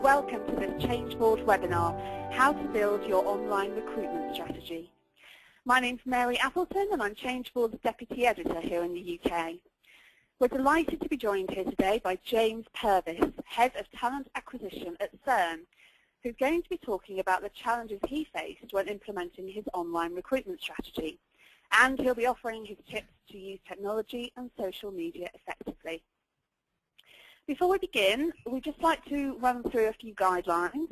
welcome to this Changeboard webinar, How to Build Your Online Recruitment Strategy. My name's Mary Appleton and I'm Changeboard's Deputy Editor here in the UK. We're delighted to be joined here today by James Purvis, Head of Talent Acquisition at CERN, who's going to be talking about the challenges he faced when implementing his online recruitment strategy. And he'll be offering his tips to use technology and social media effectively. Before we begin, we'd just like to run through a few guidelines.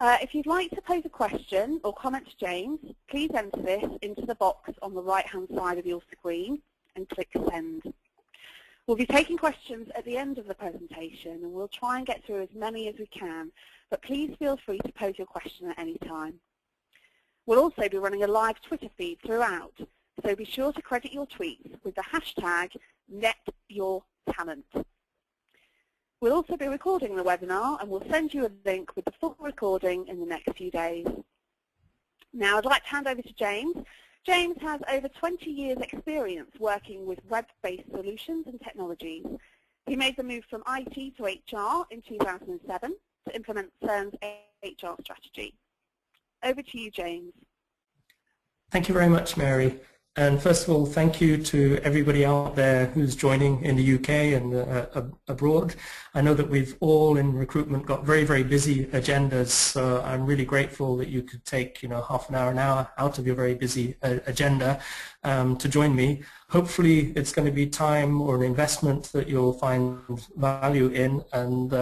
If you'd like to pose a question or comment to James, please enter this into the box on the right-hand side of your screen and click Send. We'll be taking questions at the end of the presentation and we'll try and get through as many as we can, but please feel free to pose your question at any time. We'll also be running a live Twitter feed throughout, so be sure to credit your tweets with the hashtag #NetYourTalent. We'll also be recording the webinar and we'll send you a link with the full recording in the next few days. Now I'd like to hand over to James. James has over 20 years experience working with web-based solutions and technologies. He made the move from IT to HR in 2007 to implement CERN's HR strategy. Over to you, James. Thank you very much, Mary. And first of all, thank you to everybody out there who's joining in the UK and abroad. I know that we've all in recruitment got very, very busy agendas, so I'm really grateful that you could take, half an hour out of your very busy agenda to join me. Hopefully it's going to be time or an investment that you'll find value in, and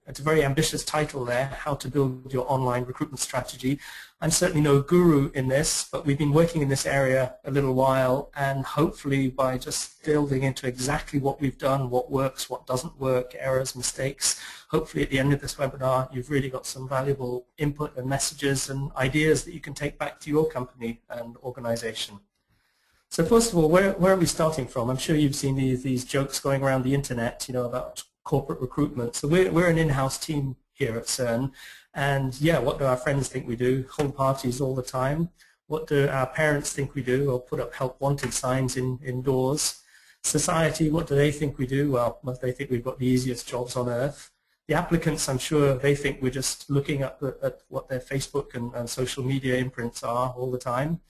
it's a very ambitious title there, How to Build Your Online Recruitment Strategy. I'm certainly no guru in this, but we've been working in this area a little while, and hopefully by just delving into exactly what we've done, what works, what doesn't work, errors, mistakes, hopefully at the end of this webinar you've really got some valuable input and messages and ideas that you can take back to your company and organization. So first of all, where are we starting from? I'm sure you've seen these jokes going around the internet, about corporate recruitment. So we're an in-house team here at CERN, and yeah, what do our friends think we do? Hold parties all the time. What do our parents think we do? Or put up help wanted signs indoors. Society, what do they think we do? Well, they think we've got the easiest jobs on earth. The applicants, I'm sure they think we're just looking at what their Facebook and social media imprints are all the time.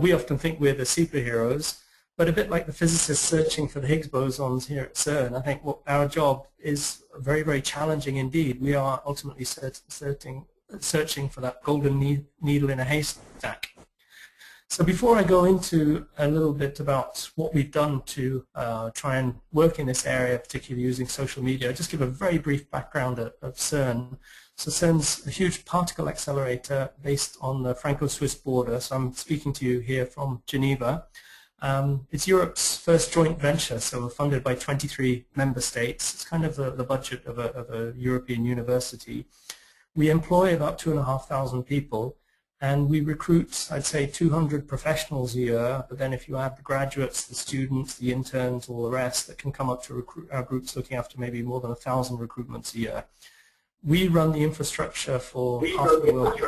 We often think we're the superheroes, but a bit like the physicists searching for the Higgs bosons here at CERN, I think our job is very, very challenging indeed. We are ultimately searching for that golden needle in a haystack. So before I go into a little bit about what we've done to try and work in this area, particularly using social media, I'll just give a very brief background of CERN. So CERN's a huge particle accelerator based on the Franco-Swiss border. So I'm speaking to you here from Geneva. It's Europe's first joint venture, so we're funded by 23 member states. It's kind of the budget of a European university. We employ about 2,500 people, and we recruit, I'd say, 200 professionals a year, but then if you add the graduates, the students, the interns, all the rest, that can come up to recruit our groups looking after maybe more than 1,000 recruitments a year. We run the infrastructure for half the world,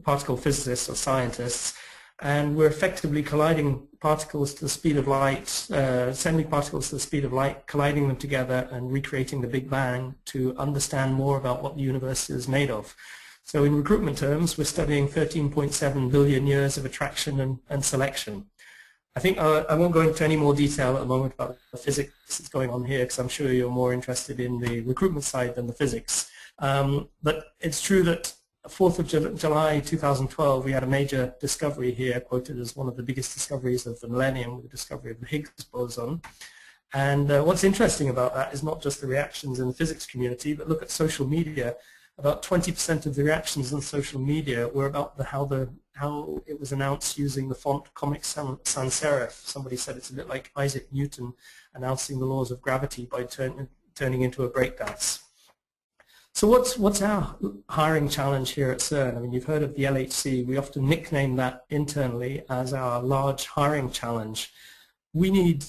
particle physicists or scientists, and we're effectively colliding particles to the speed of light, sending particles to the speed of light, colliding them together and recreating the Big Bang to understand more about what the universe is made of. So in recruitment terms, we're studying 13.7 billion years of attraction and selection. I think I won't go into any more detail at the moment about the physics that's going on here, because I'm sure you're more interested in the recruitment side than the physics. But it's true that 4th of July 2012, we had a major discovery here, quoted as one of the biggest discoveries of the millennium, the discovery of the Higgs boson. And what's interesting about that is not just the reactions in the physics community, but look at social media. About 20% of the reactions on social media were about how it was announced using the font Comic Sans Serif. Somebody said it's a bit like Isaac Newton announcing the laws of gravity by turning into a breakdance. So what's our hiring challenge here at CERN? I mean, you've heard of the LHC. We often nickname that internally as our large hiring challenge. We need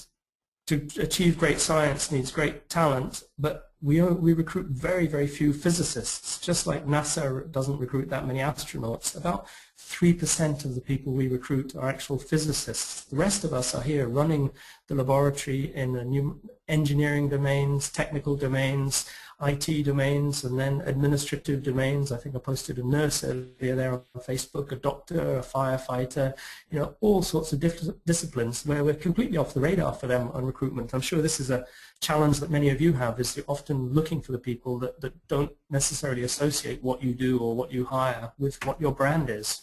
to achieve great science, needs great talent, but we recruit very, very few physicists. Just like NASA doesn't recruit that many astronauts, about 3% of the people we recruit are actual physicists. The rest of us are here running the laboratory in the engineering domains, technical domains, IT domains, and then administrative domains. I think I posted a nurse earlier there on Facebook, a doctor, a firefighter, you know, all sorts of disciplines where we're completely off the radar for them on recruitment. I'm sure this is a challenge that many of you have, is you're often looking for the people that don't necessarily associate what you do or what you hire with what your brand is.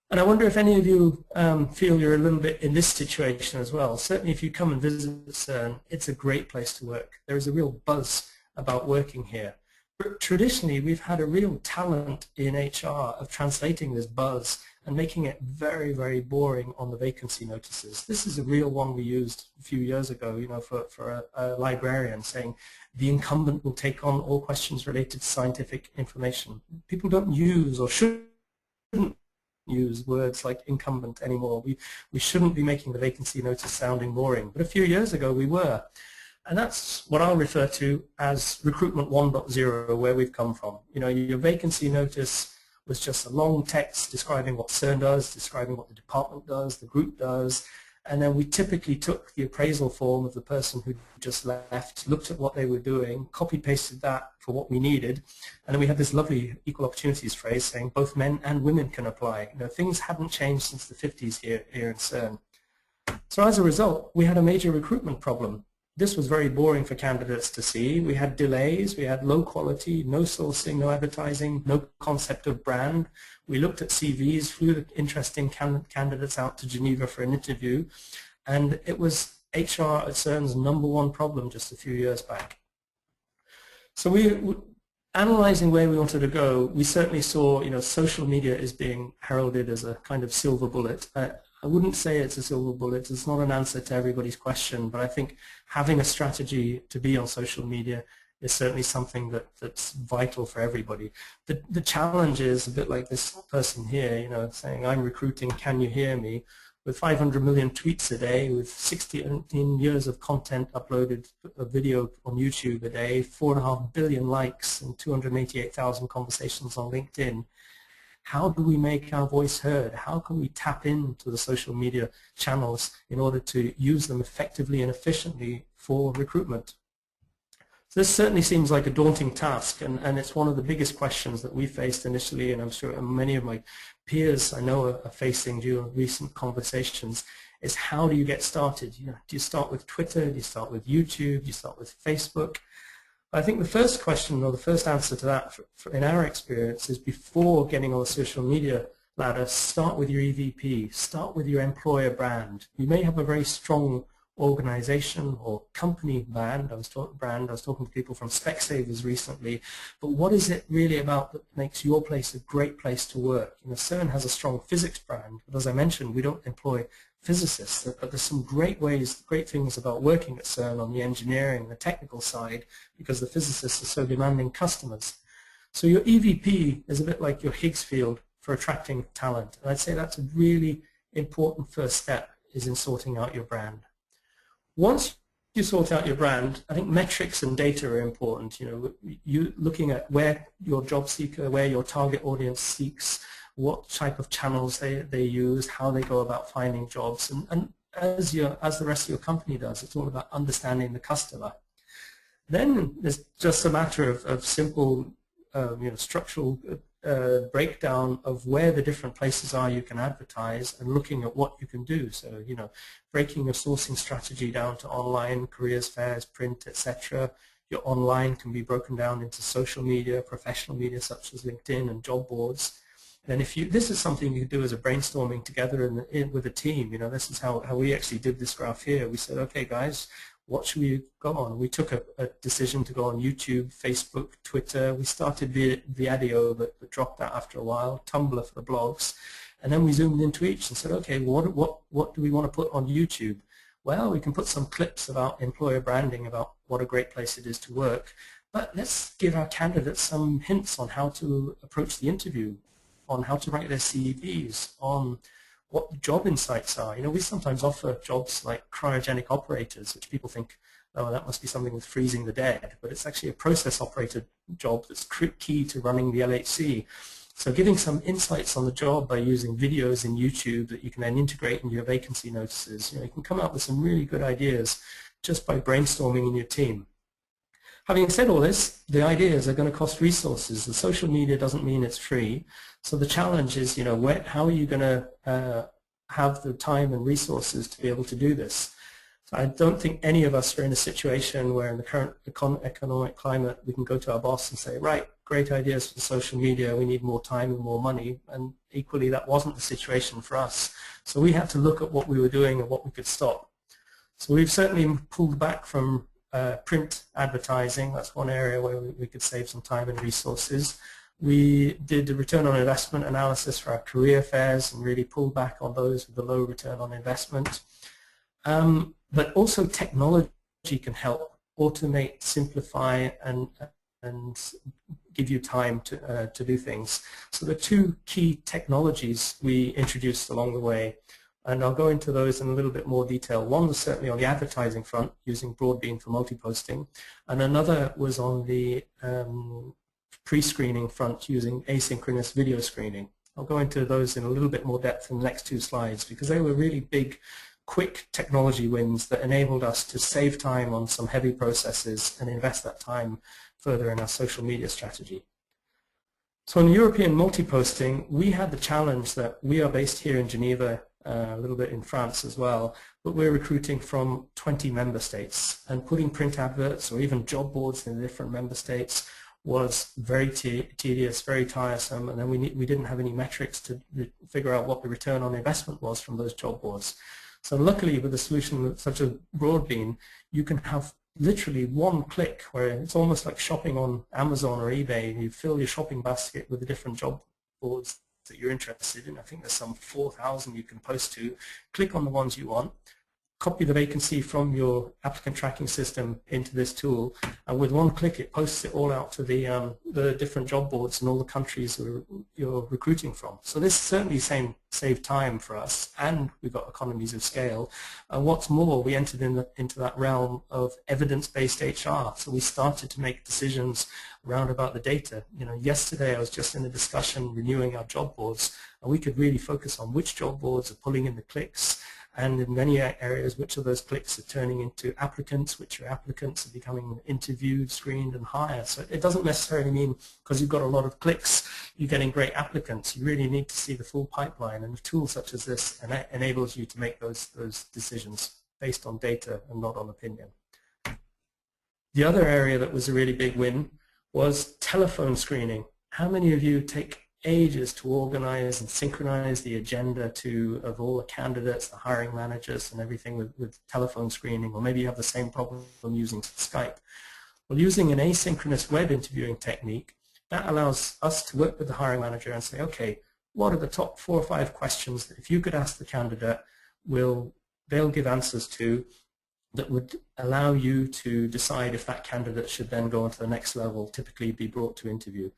And I wonder if any of you feel you're a little bit in this situation as well. Certainly if you come and visit CERN, it's a great place to work. There is a real buzz about working here. But traditionally, we've had a real talent in HR of translating this buzz and making it very, very boring on the vacancy notices. This is a real one we used a few years ago, you know, for a librarian, saying the incumbent will take on all questions related to scientific information. People don't use or shouldn't use words like incumbent anymore. We shouldn't be making the vacancy notice sounding boring, but a few years ago we were. And that's what I'll refer to as recruitment 1.0, where we've come from. You know, your vacancy notice was just a long text describing what CERN does, describing what the department does, the group does, and then we typically took the appraisal form of the person who just left, looked at what they were doing, copy-pasted that for what we needed, and then we had this lovely equal opportunities phrase saying both men and women can apply. You know, things hadn't changed since the 50s here in CERN. So as a result, we had a major recruitment problem. This was very boring for candidates to see. We had delays, we had low quality, no sourcing, no advertising, no concept of brand. We looked at CVs, flew the interesting candidates out to Geneva for an interview, and it was HR at CERN's #1 problem just a few years back. So analyzing where we wanted to go, we certainly saw, you know, social media is being heralded as a kind of silver bullet. I wouldn't say it's a silver bullet. It's not an answer to everybody's question, but I think having a strategy to be on social media is certainly something that's vital for everybody. The challenge is a bit like this person here, you know, saying, I'm recruiting, can you hear me? With 500 million tweets a day, with 16 years of content uploaded, a video on YouTube a day, 4.5 billion likes and 288,000 conversations on LinkedIn. How do we make our voice heard? How can we tap into the social media channels in order to use them effectively and efficiently for recruitment? So this certainly seems like a daunting task, and it's one of the biggest questions that we faced initially, and I'm sure many of my peers I know are facing during recent conversations, is how do you get started? You know, do you start with Twitter? Do you start with YouTube? Do you start with Facebook? I think the first question, or the first answer to that in our experience, is before getting on the social media ladder, start with your EVP, start with your employer brand. You may have a very strong organization or company brand. I was talking to people from Specsavers recently, but what is it really about that makes your place a great place to work? You know, CERN has a strong physics brand, but as I mentioned, we don't employ physicists, but there's some great things about working at CERN on the engineering, the technical side, because the physicists are so demanding customers. So your EVP is a bit like your Higgs field for attracting talent, and I'd say that's a really important first step, is in sorting out your brand. Once you sort out your brand, I think metrics and data are important. You know, you looking at where your job seeker, where your target audience seeks, what type of channels they use, how they go about finding jobs, and as the rest of your company does, it's all about understanding the customer. Then there's just a matter of simple, you know, structural breakdown of where the different places are you can advertise and looking at what you can do. So, you know, breaking your sourcing strategy down to online, careers fairs, print, etc. Your online can be broken down into social media, professional media such as LinkedIn and job boards. And this is something you can do as a brainstorming together with a team. You know, this is how we actually did this graph here. We said, okay, guys, what should we go on? We took a decision to go on YouTube, Facebook, Twitter. We started Viadio, but dropped that after a while, Tumblr for the blogs. And then we zoomed into each and said, okay, what do we want to put on YouTube? Well, we can put some clips about employer branding, about what a great place it is to work. But let's give our candidates some hints on how to approach the interview, on how to write their CVs, on what the job insights are. You know, we sometimes offer jobs like cryogenic operators, which people think, oh, that must be something with freezing the dead, but it's actually a process operator job that's key to running the LHC. So giving some insights on the job by using videos in YouTube that you can then integrate into your vacancy notices. You can come up with some really good ideas just by brainstorming in your team. Having said all this, the ideas are going to cost resources. The social media doesn't mean it's free. So the challenge is, how are you going to have the time and resources to be able to do this? So I don't think any of us are in a situation where in the current economic climate we can go to our boss and say, right, great ideas for social media, we need more time and more money. And equally, that wasn't the situation for us. So we had to look at what we were doing and what we could stop. So we've certainly pulled back from print advertising. That's one area where we could save some time and resources. We did the return on investment analysis for our career fairs and really pulled back on those with the low return on investment. But also technology can help automate, simplify, and give you time to do things. So the two key technologies we introduced along the way, and I'll go into those in a little bit more detail. One was certainly on the advertising front, using Broadbean for multi-posting, and another was on the pre-screening front, using asynchronous video screening. I'll go into those in a little bit more depth in the next two slides because they were really big, quick technology wins that enabled us to save time on some heavy processes and invest that time further in our social media strategy. So in European multi-posting, we had the challenge that we are based here in Geneva, a little bit in France as well, but we're recruiting from 20 member states, and putting print adverts or even job boards in different member states was very tedious, very tiresome, and then we didn't have any metrics to figure out what the return on investment was from those job boards. So luckily, with a solution such as Broadbean, you can have literally one click where it's almost like shopping on Amazon or eBay. You fill your shopping basket with the different job boards that you're interested in. I think there's some 4,000 you can post to. Click on the ones you want, copy the vacancy from your applicant tracking system into this tool, and with one click it posts it all out to the different job boards in all the countries you're recruiting from. So this certainly saved time for us, and we got economies of scale. And what's more, we entered into that realm of evidence-based HR. So we started to make decisions around about the data. Yesterday I was just in a discussion renewing our job boards, and we could really focus on which job boards are pulling in the clicks, and in many areas which of those clicks are turning into applicants, which are applicants are becoming interviewed, screened, and hired. So it doesn't necessarily mean because you've got a lot of clicks you're getting great applicants. You really need to see the full pipeline, and a tool such as this enables you to make those decisions based on data and not on opinion. The other area that was a really big win was telephone screening. How many of you take ages to organize and synchronize the agenda of all the candidates, the hiring managers, and everything with telephone screening? Or maybe you have the same problem using Skype. Well, using an asynchronous web interviewing technique, that allows us to work with the hiring manager and say, okay, what are the top 4 or 5 questions that if you could ask the candidate, they'll give answers to, that would allow you to decide if that candidate should then go on to the next level, typically be brought to interview.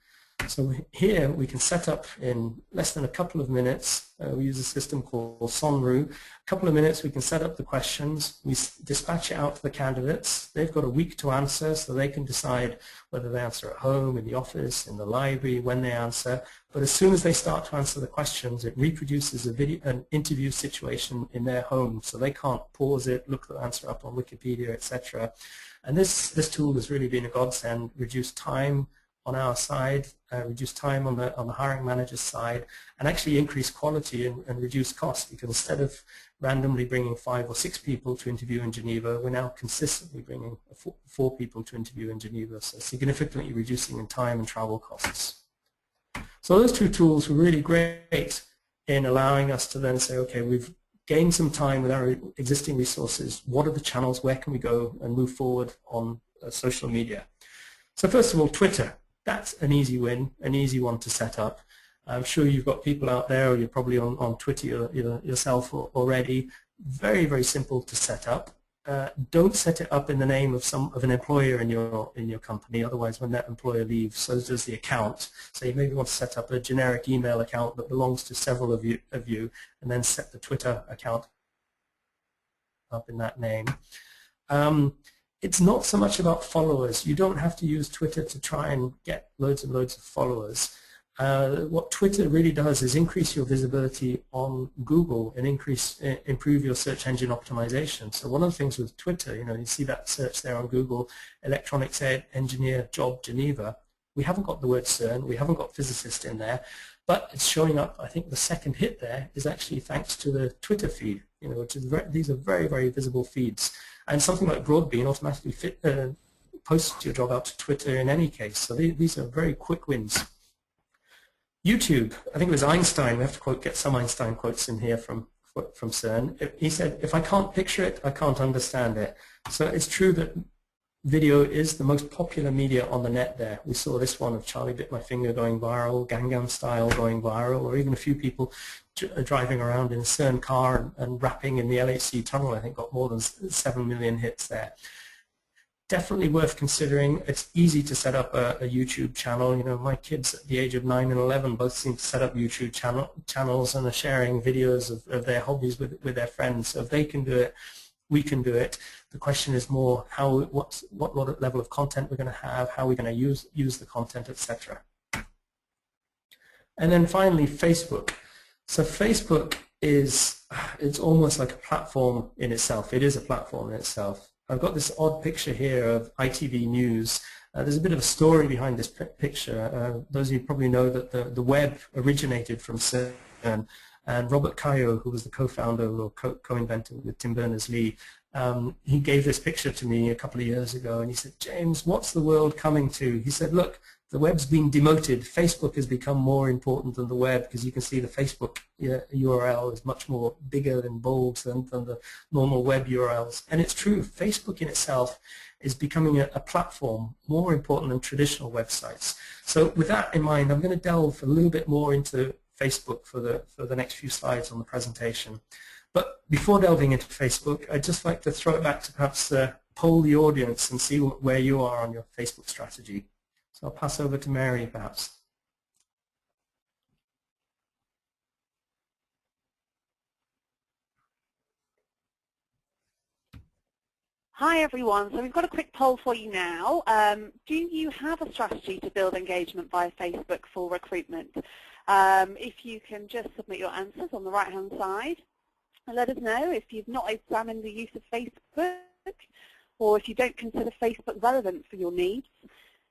So here we can set up in less than a couple of minutes. We use a system called Sonru. A couple of minutes we can set up the questions. We dispatch it out to the candidates. They've got a week to answer, so they can decide whether they answer at home, in the office, in the library, when they answer. But as soon as they start to answer the questions, it reproduces an interview situation in their home, so they can't pause it, look the answer up on Wikipedia, etc. And this tool has really been a godsend, reduced time on our side, reduce time on the hiring manager's side, and actually increase quality and reduce cost, because instead of randomly bringing 5 or 6 people to interview in Geneva, we're now consistently bringing 4 people to interview in Geneva, so significantly reducing in time and travel costs. So those two tools were really great in allowing us to then say, okay, we've gained some time with our existing resources. What are the channels? Where can we go and move forward on social media? So first of all, Twitter. That's an easy win, an easy one to set up. I'm sure you've got people out there, or you're probably on Twitter yourself already. Very, very simple to set up. Don't set it up in the name of an employer in your company, otherwise when that employer leaves, so does the account. So you maybe want to set up a generic email account that belongs to several of you, and then set the Twitter account up in that name. It's not so much about followers. You don't have to use Twitter to try and get loads and loads of followers. What Twitter really does is increase your visibility on Google and improve your search engine optimization. So one of the things with Twitter, you see that search there on Google, electronics engineer job Geneva. We haven't got the word CERN, we haven't got physicist in there, but it's showing up. I think the second hit there is actually thanks to the Twitter feed, which is these are very, very visible feeds. And something like Broadbean automatically posts your job out to Twitter in any case. So these are very quick wins. YouTube, I think it was Einstein, we have to get some Einstein quotes in here from CERN. He said, if I can't picture it, I can't understand it. So it's true that video is the most popular media on the net there. We saw this one of Charlie Bit My Finger going viral, Gangnam Style going viral, or even a few people driving around in a CERN car and rapping in the LHC tunnel. I think got more than 7 million hits there. Definitely worth considering. It's easy to set up a YouTube channel. My kids at the age of 9 and 11 both seem to set up YouTube channels and are sharing videos of their hobbies with their friends. So if they can do it, we can do it. The question is more what level of content we're going to have, how we're going to use the content, etc. And then finally, Facebook. So Facebook it's almost like a platform in itself. It is a platform in itself. I've got this odd picture here of ITV News. There's a bit of a story behind this picture. Those of you probably know that the web originated from CERN, and Robert Cailliau, who was the co-founder or co-inventor with Tim Berners-Lee, he gave this picture to me a couple of years ago, and he said, James, what's the world coming to? He said, look, the web's been demoted. Facebook has become more important than the web, because you can see the Facebook URL is much more bigger and bold than the normal web URLs. And it's true, Facebook in itself is becoming a platform more important than traditional websites. So with that in mind, I'm going to delve a little bit more into Facebook for the next few slides on the presentation. But before delving into Facebook, I'd just like to throw it back to perhaps poll the audience and see where you are on your Facebook strategy. So I'll pass over to Mary, perhaps. Hi everyone, so we've got a quick poll for you now. Do you have a strategy to build engagement via Facebook for recruitment? If you can just submit your answers on the right hand side and let us know if you've not examined the use of Facebook, or if you don't consider Facebook relevant for your needs.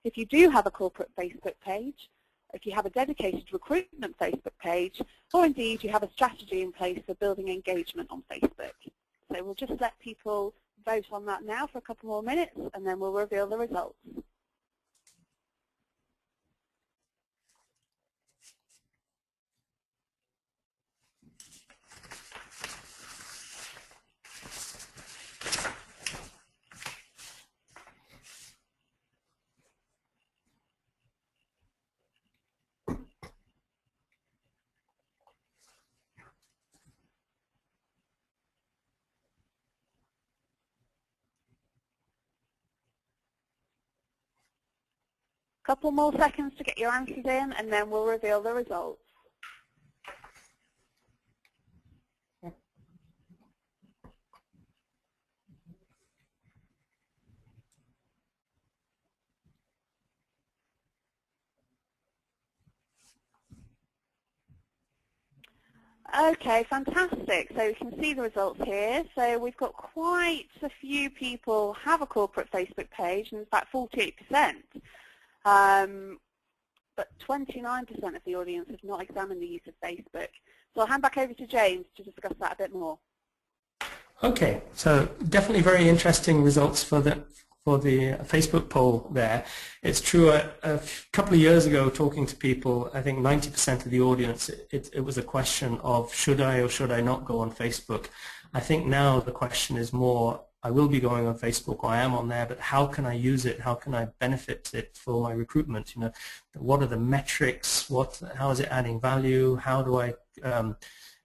If you do have a corporate Facebook page, if you have a dedicated recruitment Facebook page, or indeed you have a strategy in place for building engagement on Facebook. So we'll just let people vote on that now for a couple more minutes, and then we'll reveal the results. Couple more seconds to get your answers in, and then we'll reveal the results. Okay, fantastic. So you can see the results here. So we've got quite a few people have a corporate Facebook page, and in fact 48%. But 29% of the audience have not examined the use of Facebook. So I'll hand back over to James to discuss that a bit more. Okay, so definitely very interesting results for the Facebook poll there. It's true, a couple of years ago, talking to people, I think 90% of the audience, it was a question of should I or should I not go on Facebook. I think now the question is more, I will be going on Facebook, or I am on there, but how can I use it? How can I benefit it for my recruitment? What are the metrics? How is it adding value? How do I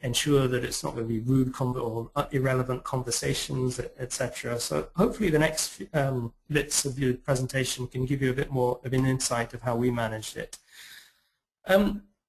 ensure that it's not going to be rude or irrelevant conversations, etc. So hopefully the next bits of the presentation can give you a bit more of an insight of how we managed it.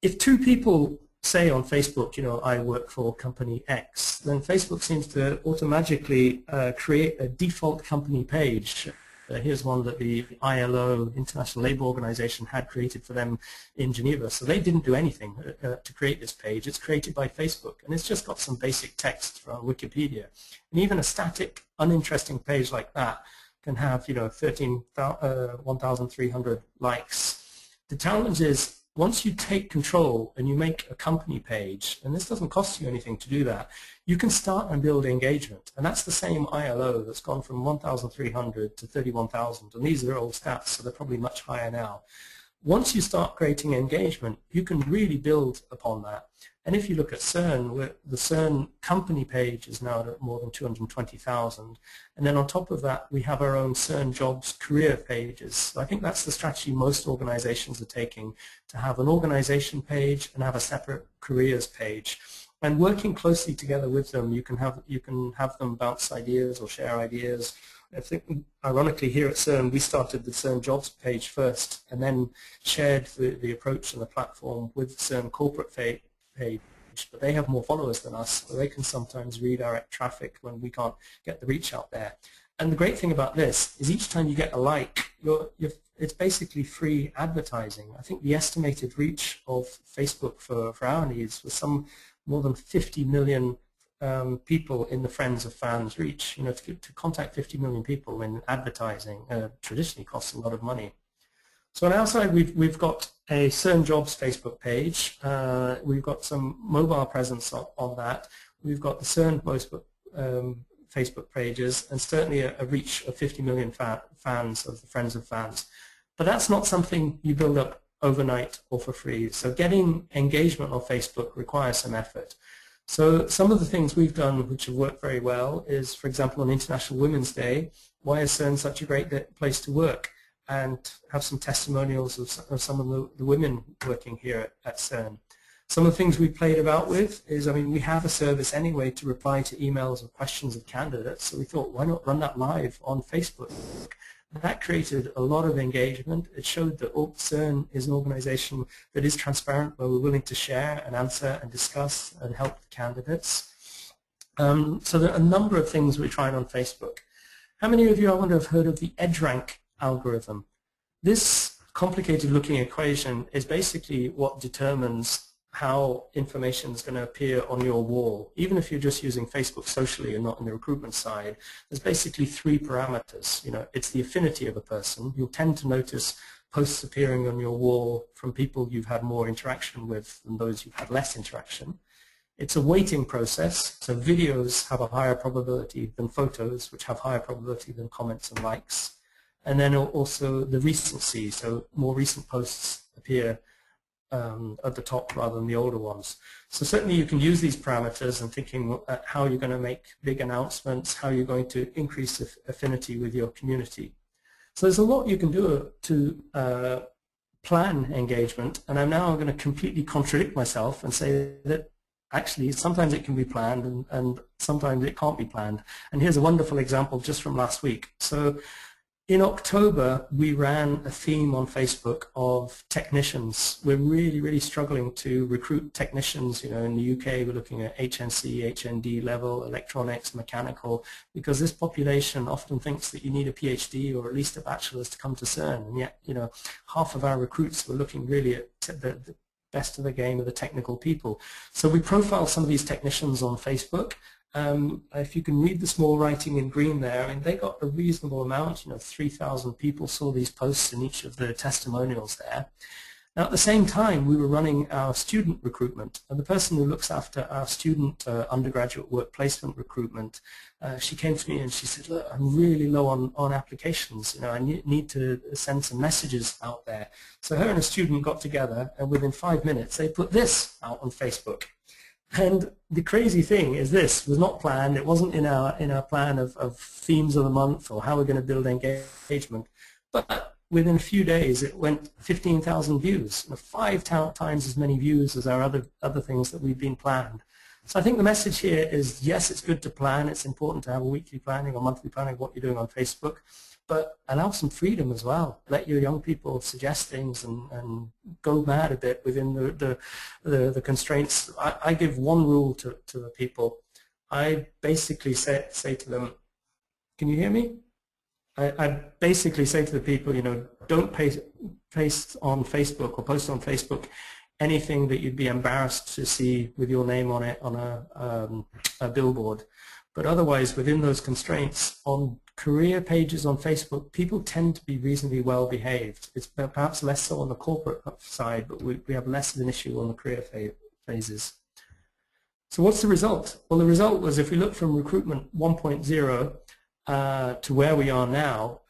If two people say on Facebook, I work for company X, then Facebook seems to automatically create a default company page. Here's one that the ILO, International Labour Organization, had created for them in Geneva. So they didn't do anything to create this page. It's created by Facebook, and it's just got some basic text from Wikipedia. And even a static, uninteresting page like that can have, 1,300 likes. The challenge is, once you take control and you make a company page, and this doesn't cost you anything to do that, you can start and build engagement. And that's the same ILO that's gone from 1,300 to 31,000. And these are old stats, so they're probably much higher now. Once you start creating engagement, you can really build upon that. And if you look at CERN, the CERN company page is now at more than 220,000. And then on top of that, we have our own CERN jobs career pages. So I think that's the strategy most organizations are taking, to have an organization page and have a separate careers page. And working closely together with them, you can have them bounce ideas or share ideas. I think, ironically, here at CERN, we started the CERN jobs page first and then shared the approach and the platform with the CERN corporate page, but they have more followers than us, so they can sometimes redirect traffic when we can't get the reach out there. And the great thing about this is each time you get a like, it's basically free advertising. I think the estimated reach of Facebook for our needs was more than 50 million people in the Friends of Fans reach. To contact 50 million people in advertising traditionally costs a lot of money. So on our side, we've got a CERN Jobs Facebook page. We've got some mobile presence on that. We've got the CERN Facebook pages, and certainly a reach of 50 million fans of the Friends of Fans. But that's not something you build up overnight or for free. So getting engagement on Facebook requires some effort. So some of the things we've done which have worked very well is, for example, on International Women's Day, why is CERN such a great place to work? And have some testimonials of some of the women working here at CERN. Some of the things we played about with is, we have a service anyway to reply to emails or questions of candidates, so we thought, why not run that live on Facebook? And that created a lot of engagement. It showed that CERN is an organization that is transparent, where we're willing to share and answer and discuss and help the candidates. So there are a number of things we're trying on Facebook. How many of you, I wonder, have heard of the EdgeRank algorithm? This complicated looking equation is basically what determines how information is going to appear on your wall. Even if you're just using Facebook socially and not in the recruitment side, there's basically 3 parameters. It's the affinity of a person. You'll tend to notice posts appearing on your wall from people you've had more interaction with than those you've had less interaction. It's a weighting process, so videos have a higher probability than photos, which have higher probability than comments and likes. And then also the recency, so more recent posts appear at the top rather than the older ones. So certainly you can use these parameters and thinking how you're going to make big announcements, how you're going to increase affinity with your community. So there's a lot you can do to plan engagement, and I'm now going to completely contradict myself and say that actually sometimes it can be planned and sometimes it can't be planned. And here's a wonderful example just from last week. So in October, we ran a theme on Facebook of technicians. We're really, really struggling to recruit technicians. In the UK, we're looking at HNC, HND level, electronics, mechanical, because this population often thinks that you need a PhD or at least a bachelor's to come to CERN. And yet, half of our recruits were looking really at the best of the game of the technical people. So we profiled some of these technicians on Facebook. If you can read the small writing in green there, they got a reasonable amount, 3,000 people saw these posts in each of the testimonials there. Now at the same time, we were running our student recruitment, and the person who looks after our student undergraduate work placement recruitment, she came to me and she said, look, I'm really low on applications, I need to send some messages out there. So her and a student got together, and within 5 minutes they put this out on Facebook. And the crazy thing is this was not planned. It wasn't in our plan of themes of the month or how we're going to build engagement. But within a few days, it went 15,000 views, 5 times as many views as our other things that we've been planned. So I think the message here is, yes, it's good to plan. It's important to have a weekly planning or monthly planning of what you're doing on Facebook. But allow some freedom as well. Let your young people suggest things and go mad a bit within the constraints. I give one rule to the people. I basically say to them, can you hear me? I basically say to the people, don't paste on Facebook or post on Facebook anything that you'd be embarrassed to see with your name on it on a billboard. But otherwise, within those constraints, on career pages on Facebook, people tend to be reasonably well behaved. It's perhaps less so on the corporate side, but we have less of an issue on the career phases. So what's the result? Well, the result was, if we look from recruitment 1.0 to where we are now,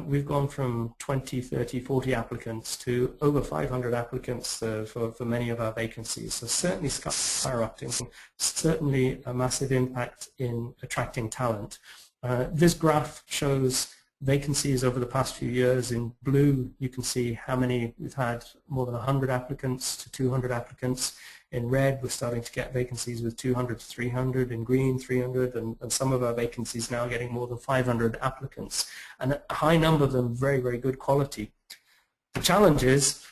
we've gone from 20, 30, 40 applicants to over 500 applicants for many of our vacancies. So certainly skyrocketing, certainly a massive impact in attracting talent. This graph shows vacancies over the past few years. In blue, you can see how many we've had, more than 100 applicants to 200 applicants. In red, we're starting to get vacancies with 200 to 300. In green, 300, and some of our vacancies now getting more than 500 applicants. And a high number of them very, very good quality. The challenge is,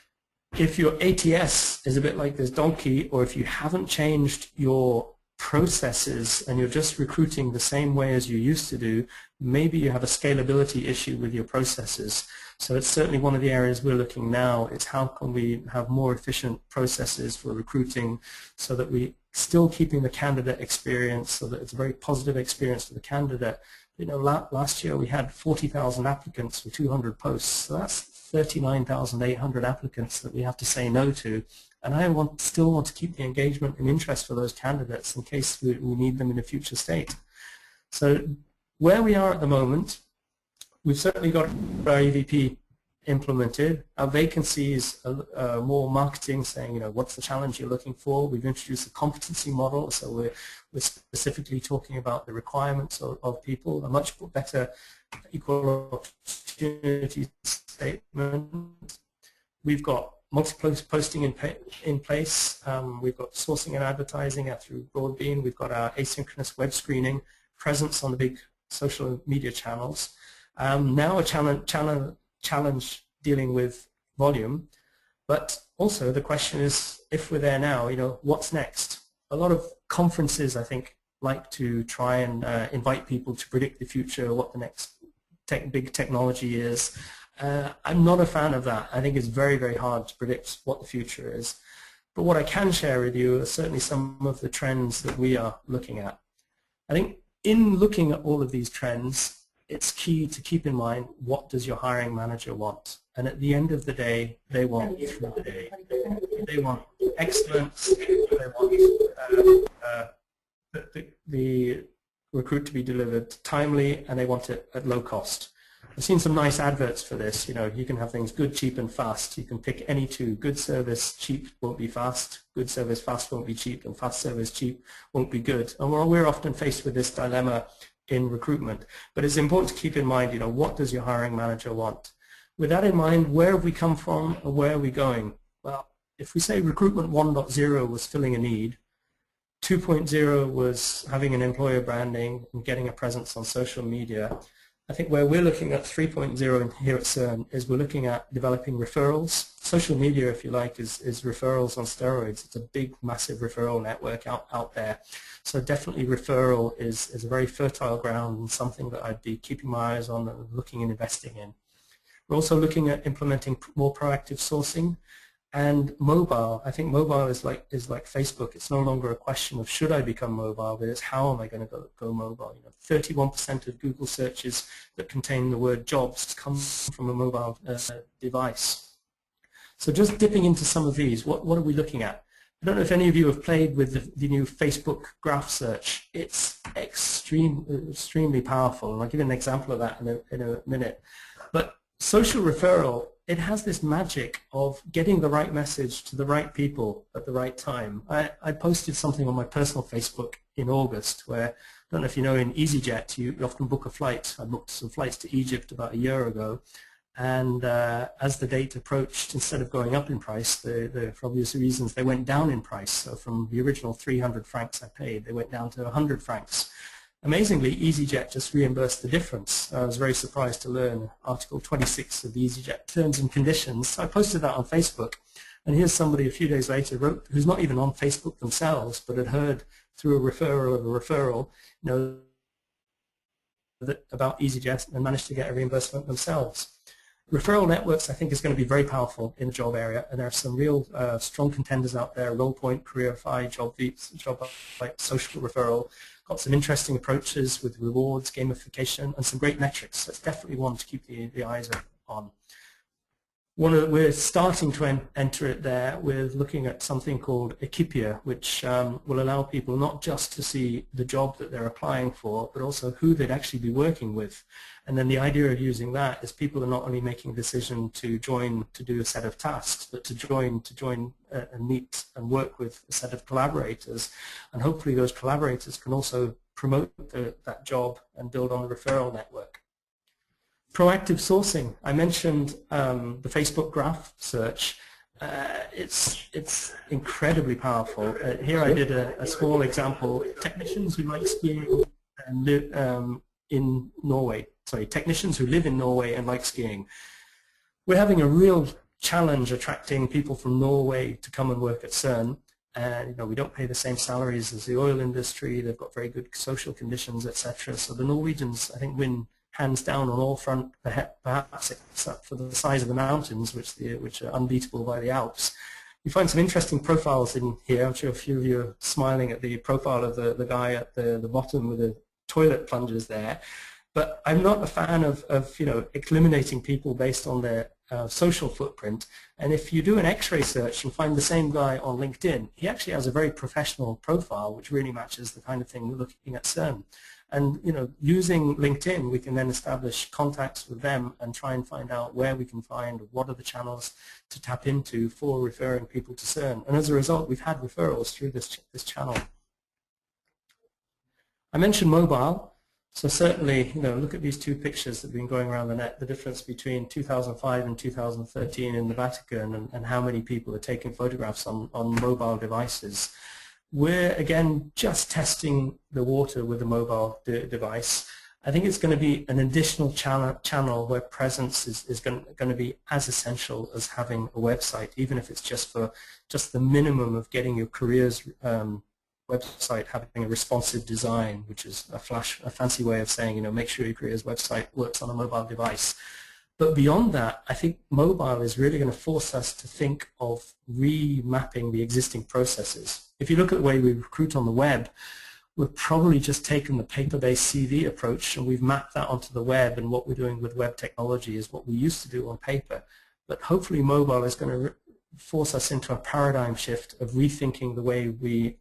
if your ATS is a bit like this donkey, or if you haven't changed your processes and you're just recruiting the same way as you used to do, maybe you have a scalability issue with your processes. So it's certainly one of the areas we're looking now. It's how can we have more efficient processes for recruiting so that we still keeping the candidate experience, so that it's a very positive experience for the candidate. Last year we had 40,000 applicants for 200 posts. So that's 39,800 applicants that we have to say no to. And I still want to keep the engagement and interest for those candidates in case we need them in a future state. So where we are at the moment, we've certainly got our EVP implemented. Our vacancies are more marketing, saying, what's the challenge you're looking for. We've introduced a competency model, so we're specifically talking about the requirements of people, a much better equal opportunity statement. We've got multiple posting in place. We've got sourcing and advertising through Broadbean. We've got our asynchronous web screening, presence on the big social media channels. Now a challenge dealing with volume, but also the question is, if we're there now, what's next? A lot of conferences, I think, like to try and invite people to predict the future, what the next big technology is. I'm not a fan of that. I think it's very, very hard to predict what the future is. But what I can share with you are certainly some of the trends that we are looking at. I think in looking at all of these trends, it's key to keep in mind, what does your hiring manager want? And at the end of the day, they want they want excellence, they want the recruit to be delivered timely, and they want it at low cost. I've seen some nice adverts for this. You can have things good, cheap, and fast. You can pick any two. Good service, cheap won't be fast. Good service, fast won't be cheap. And fast service, cheap won't be good. And we're often faced with this dilemma in recruitment. But it's important to keep in mind, what does your hiring manager want? With that in mind, where have we come from and where are we going? Well, if we say recruitment 1.0 was filling a need, 2.0 was having an employer branding and getting a presence on social media, I think where we're looking at 3.0 here at CERN is we're looking at developing referrals. Social media, if you like, is referrals on steroids. It's a big, massive referral network out there. So definitely referral is a very fertile ground and something that I'd be keeping my eyes on and looking and investing in. We're also looking at implementing more proactive sourcing. And mobile, I think mobile is like Facebook. It's no longer a question of should I become mobile, but it's how am I going to go mobile. 31% of Google searches that contain the word jobs come from a mobile device. So just dipping into some of these, what are we looking at? I don't know if any of you have played with the new Facebook graph search. It's extremely powerful, and I'll give you an example of that in a minute. But social referral, it has this magic of getting the right message to the right people at the right time. I posted something on my personal Facebook in August where, I don't know if you know, in EasyJet you often book a flight. I booked some flights to Egypt about a year ago, and as the date approached, instead of going up in price, for obvious reasons, they went down in price. So from the original 300 francs I paid, they went down to 100 francs. Amazingly, EasyJet just reimbursed the difference. I was very surprised to learn Article 26 of the EasyJet Terms and Conditions. So I posted that on Facebook, and here's somebody a few days later who's not even on Facebook themselves, but had heard through a referral of a referral, about EasyJet and managed to get a reimbursement themselves. Referral networks, I think, is going to be very powerful in the job area, and there are some real strong contenders out there: Rollpoint, CareerFi, JobVite, Social Referral. Got some interesting approaches with rewards, gamification, and some great metrics. So it's definitely one to keep the eyes on. We're starting to enter it there with looking at something called Equipia, which will allow people not just to see the job that they're applying for, but also who they'd actually be working with. And then the idea of using that is people are not only making a decision to join to do a set of tasks, but to join and meet and work with a set of collaborators. And hopefully those collaborators can also promote that job and build on the referral network. Proactive sourcing. I mentioned the Facebook graph search. It's incredibly powerful. Here I did a small example. Technicians who like skiing and live in Norway. Sorry, technicians who live in Norway and like skiing. We're having a real challenge attracting people from Norway to come and work at CERN. And we don't pay the same salaries as the oil industry. They've got very good social conditions, etc. So the Norwegians, I think, win hands down on all front, perhaps except for the size of the mountains, which are unbeatable by the Alps. You find some interesting profiles in here. I'm sure a few of you are smiling at the profile of the guy at the bottom with the toilet plungers there. But I'm not a fan of eliminating people based on their social footprint. And if you do an X-ray search and find the same guy on LinkedIn, he actually has a very professional profile, which really matches the kind of thing we're looking at CERN. And using LinkedIn, we can then establish contacts with them and try and find out where we can find what are the channels to tap into for referring people to CERN. And as a result, we've had referrals through this channel. I mentioned mobile. So certainly, look at these two pictures that have been going around the net, the difference between 2005 and 2013 in the Vatican and how many people are taking photographs on mobile devices. We're, again, just testing the water with a mobile device. I think it's going to be an additional channel where presence is going to be as essential as having a website, even if it's just the minimum of getting your careers website having a responsive design, which is a fancy way of saying, make sure your careers website works on a mobile device. But beyond that, I think mobile is really going to force us to think of remapping the existing processes. If you look at the way we recruit on the web, we've probably just taken the paper-based CV approach and we've mapped that onto the web, and what we're doing with web technology is what we used to do on paper. But hopefully mobile is going to force us into a paradigm shift of rethinking the way we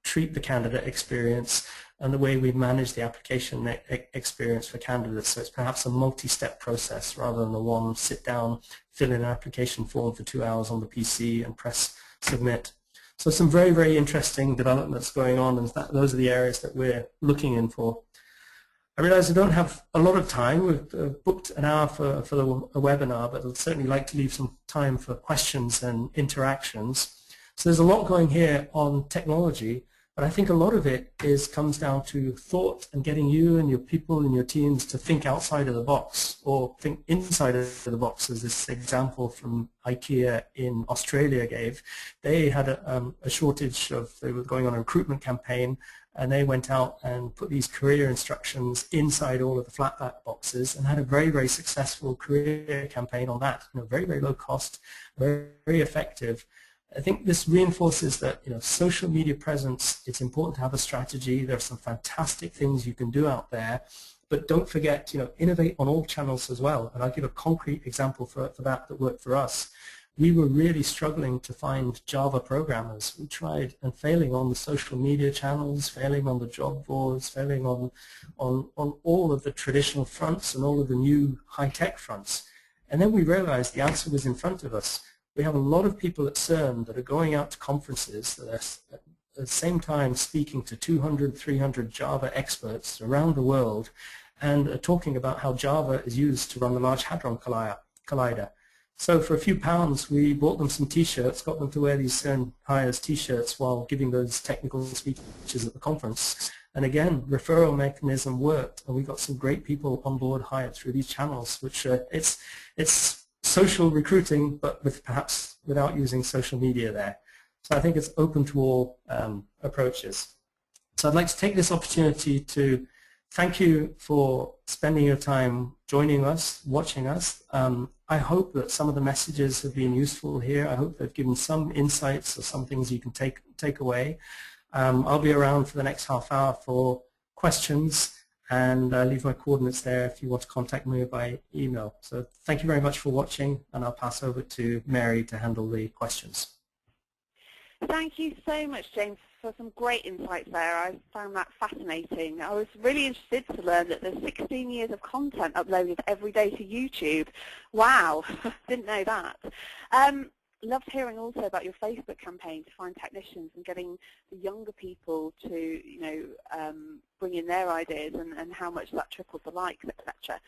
treat the candidate experience and the way we manage the application experience for candidates. So it's perhaps a multi-step process rather than the one sit down, fill in an application form for 2 hours on the PC and press submit. So some very, very interesting developments going on, and those are the areas that we're looking in for. I realize I don't have a lot of time. We've booked an hour for a webinar, but I'd certainly like to leave some time for questions and interactions. So there's a lot going here on technology, but I think a lot of it comes down to thought and getting you and your people and your teams to think outside of the box or think inside of the box, as this example from IKEA in Australia gave. They had a shortage they were going on a recruitment campaign, and they went out and put these career instructions inside all of the flatback boxes and had a very, very successful career campaign on that. Very, very low cost, very, very effective. I think this reinforces that social media presence, it's important to have a strategy. There are some fantastic things you can do out there, but don't forget, innovate on all channels as well. And I'll give a concrete example for that worked for us. We were really struggling to find Java programmers. We tried and failing on the social media channels, failing on the job boards, failing on all of the traditional fronts and all of the new high-tech fronts. And then we realized the answer was in front of us. We have a lot of people at CERN that are going out to conferences that are at the same time speaking to 200, 300 Java experts around the world and are talking about how Java is used to run the Large Hadron Collider. So for a few pounds, we bought them some T-shirts, got them to wear these CERN Hires T-shirts while giving those technical speeches at the conference. And again, referral mechanism worked, and we got some great people on board hired through these channels, which it's social recruiting, but perhaps without using social media there. So I think it's open to all approaches. So I'd like to take this opportunity to thank you for spending your time joining us, watching us. I hope that some of the messages have been useful here. I hope they've given some insights or some things you can take away. I'll be around for the next half hour for questions, and I'll leave my coordinates there if you want to contact me by email. So thank you very much for watching, and I'll pass over to Mary to handle the questions. Thank you so much, James, for some great insights there. I found that fascinating. I was really interested to learn that there's 16 years of content uploaded every day to YouTube. Wow, didn't know that. Loved hearing also about your Facebook campaign to find technicians and getting the younger people to, bring in their ideas and how much that triples the likes, etc.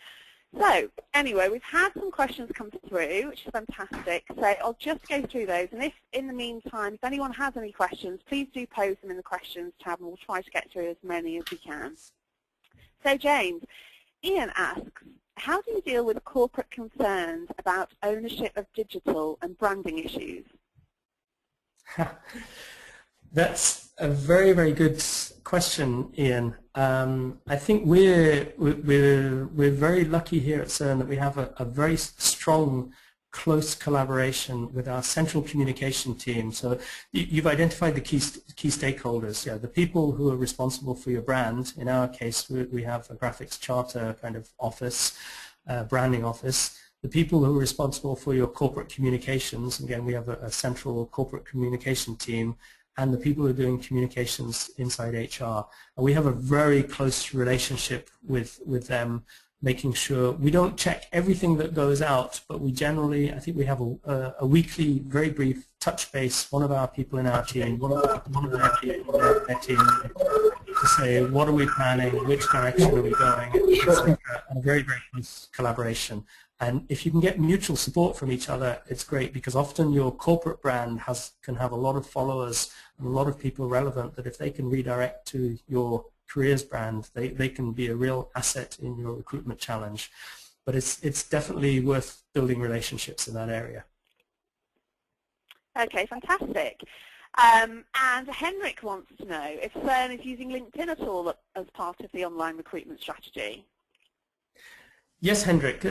So anyway, we've had some questions come through, which is fantastic. So I'll just go through those, and if in the meantime, if anyone has any questions, please do post them in the questions tab, and we'll try to get through as many as we can. So James, Ian asks, how do you deal with corporate concerns about ownership of digital and branding issues? That's a very, very good question, Ian. I think we're very lucky here at CERN that we have a very strong, close collaboration with our central communication team. So you've identified the key stakeholders. Yeah, the people who are responsible for your brand. In our case, we have a graphics charter kind of office, branding office. The people who are responsible for your corporate communications. Again, we have a central corporate communication team. And the people who are doing communications inside HR. And we have a very close relationship with them, making sure we don't check everything that goes out, but we generally, I think we have a weekly, very brief touch base, one of our people in our team, one of their people in their team, to say what are we planning, which direction are we going. It's a very, very close collaboration. And if you can get mutual support from each other, it's great, because often your corporate brand can have a lot of followers and a lot of people relevant that if they can redirect to your careers brand, they can be a real asset in your recruitment challenge. But it's definitely worth building relationships in that area. Okay, fantastic. And Henrik wants to know if CERN is using LinkedIn at all as part of the online recruitment strategy. Yes, Hendrik,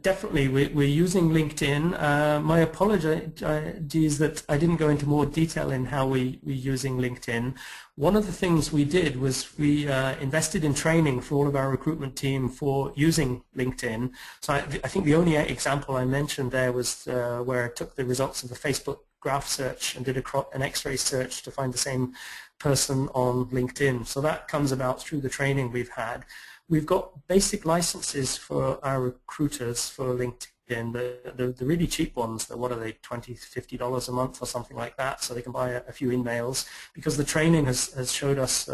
definitely. We're using LinkedIn. My apologies that I didn't go into more detail in how we're using LinkedIn. One of the things we did was we invested in training for all of our recruitment team for using LinkedIn. So I think the only example I mentioned there was where I took the results of the Facebook graph search and did an X-ray search to find the same person on LinkedIn. So that comes about through the training we've had. We've got basic licenses for our recruiters for LinkedIn, the really cheap ones, what are they, $20, $50 a month or something like that, so they can buy a few emails, because the training has showed us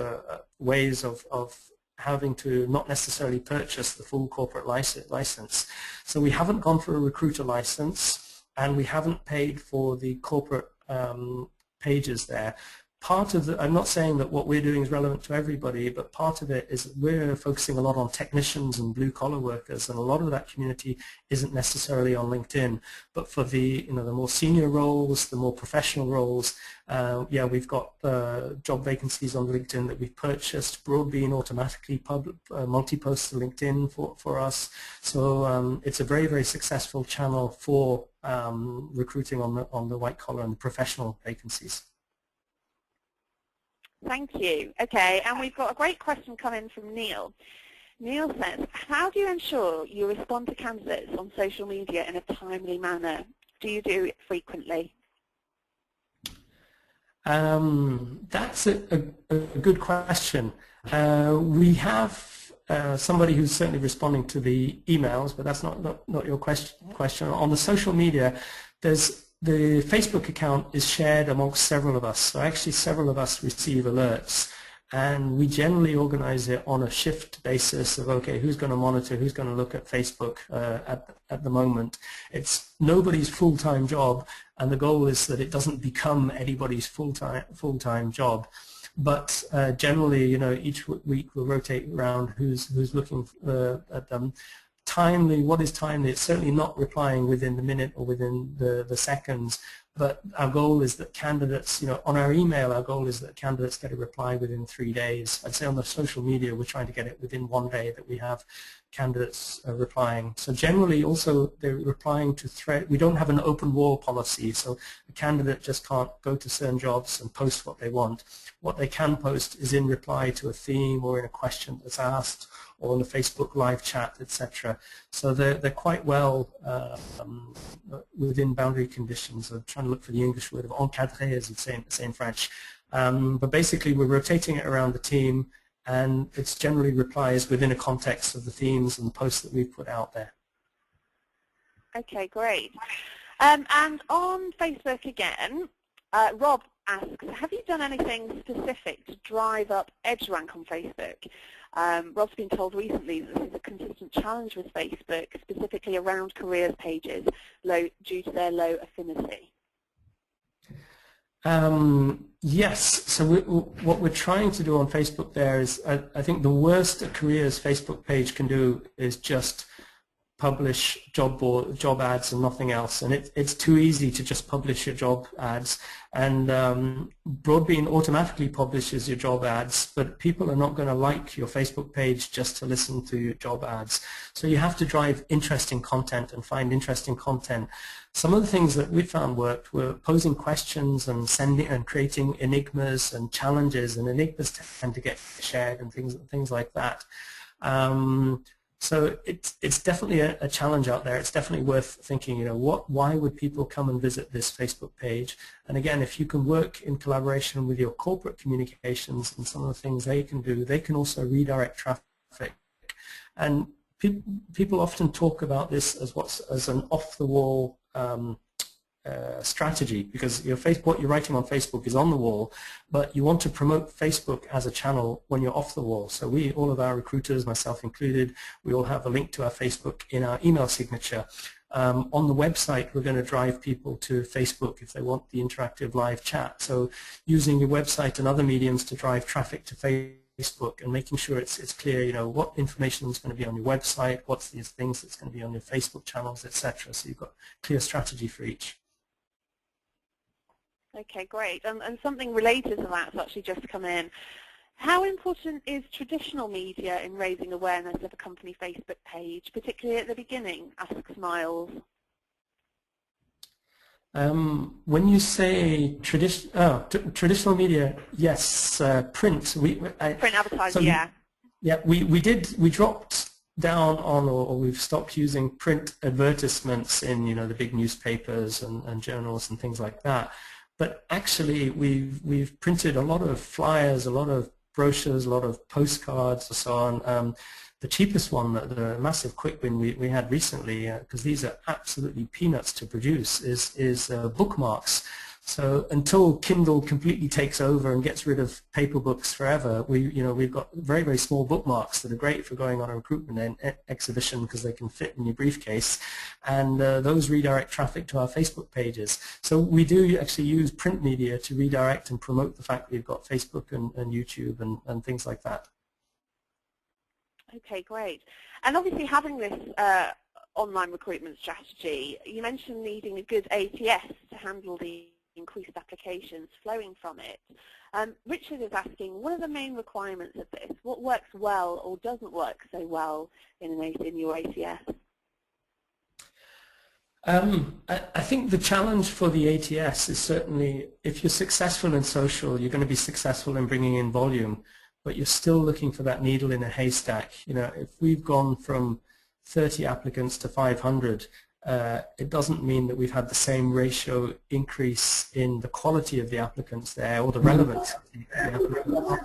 ways of having to not necessarily purchase the full corporate license. So we haven't gone for a recruiter license, and we haven't paid for the corporate pages there. Part of I'm not saying that what we're doing is relevant to everybody, but part of it is we're focusing a lot on technicians and blue-collar workers, and a lot of that community isn't necessarily on LinkedIn. But for the the more senior roles, the more professional roles, yeah, we've got job vacancies on LinkedIn that we've purchased. Broadbean automatically multi-posts to LinkedIn for us. So it's a very, very successful channel for recruiting on the white-collar and the professional vacancies. Thank you. Okay, and we've got a great question coming from Neil. Neil says, how do you ensure you respond to candidates on social media in a timely manner? Do you do it frequently? That's a good question. We have somebody who's certainly responding to the emails, but that's not your question. On the social media, the Facebook account is shared amongst several of us. So actually several of us receive alerts, and we generally organize it on a shift basis of, okay, who's going to monitor, who's going to look at Facebook at the moment. It's nobody's full-time job, and the goal is that it doesn't become anybody's full-time job. But generally, each week we'll rotate around who's looking at them. Timely, what is timely? It's certainly not replying within the minute or within the seconds, but our goal is that candidates, on our email, our goal is that candidates get a reply within 3 days. I'd say on the social media, we're trying to get it within 1 day that we have candidates replying. So generally, also, they're replying to thread. We don't have an open wall policy, so the candidate just can't go to CERN jobs and post what they want. What they can post is in reply to a theme or in a question that's asked, or in a Facebook live chat, etc. So they're quite well within boundary conditions. I'm trying to look for the English word of encadré, as you'd say in French. But basically, we're rotating it around the team, and it's generally replies within a context of the themes and the posts that we've put out there. Okay, great. And on Facebook again, Rob asks, have you done anything specific to drive up edge rank on Facebook? Rob's been told recently that this is a consistent challenge with Facebook, specifically around careers pages, due to their low affinity. Yes, so what we're trying to do on Facebook there is, I think the worst a careers Facebook page can do is just publish job ads and nothing else, and it's too easy to just publish your job ads, and Broadbean automatically publishes your job ads, but people are not going to like your Facebook page just to listen to your job ads. So you have to drive interesting content and find interesting content. Some of the things that we found worked were posing questions and sending and creating enigmas and challenges, and enigmas tend to get shared and things like that. So it's definitely a challenge out there. It's definitely worth thinking, why would people come and visit this Facebook page? And again, if you can work in collaboration with your corporate communications and some of the things they can do, they can also redirect traffic. And people often talk about this as an off-the-wall strategy, because what you're writing on Facebook is on the wall, but you want to promote Facebook as a channel when you're off the wall. So all of our recruiters, myself included, we all have a link to our Facebook in our email signature. On the website, we're going to drive people to Facebook if they want the interactive live chat. So using your website and other mediums to drive traffic to Facebook and making sure it's clear, what information is going to be on your website, what's these things that's going to be on your Facebook channels, etc. So you've got a clear strategy for each. Okay, great. And something related to that's actually just come in. How important is traditional media in raising awareness of a company Facebook page, particularly at the beginning? Asks Miles. When you say traditional media, yes, print. Print advertising, yeah. Yeah, we dropped down on, or we've stopped using print advertisements in the big newspapers and journals and things like that. But actually, we've printed a lot of flyers, a lot of brochures, a lot of postcards, and so on. The cheapest one, the massive quick win we had recently, because these are absolutely peanuts to produce, is bookmarks. So until Kindle completely takes over and gets rid of paper books forever, we've got very, very small bookmarks that are great for going on a recruitment exhibition because they can fit in your briefcase, and those redirect traffic to our Facebook pages. So we do actually use print media to redirect and promote the fact that we've got Facebook and YouTube and things like that. Okay, great. And obviously having this online recruitment strategy, you mentioned needing a good ATS to handle the increased applications flowing from it. Richard is asking, what are the main requirements of this? What works well or doesn't work so well in your ATS? I think the challenge for the ATS is certainly, if you're successful in social, you're going to be successful in bringing in volume, but you're still looking for that needle in a haystack. If we've gone from 30 applicants to 500, it doesn't mean that we've had the same ratio increase in the quality of the applicants there or the relevance of the applicants.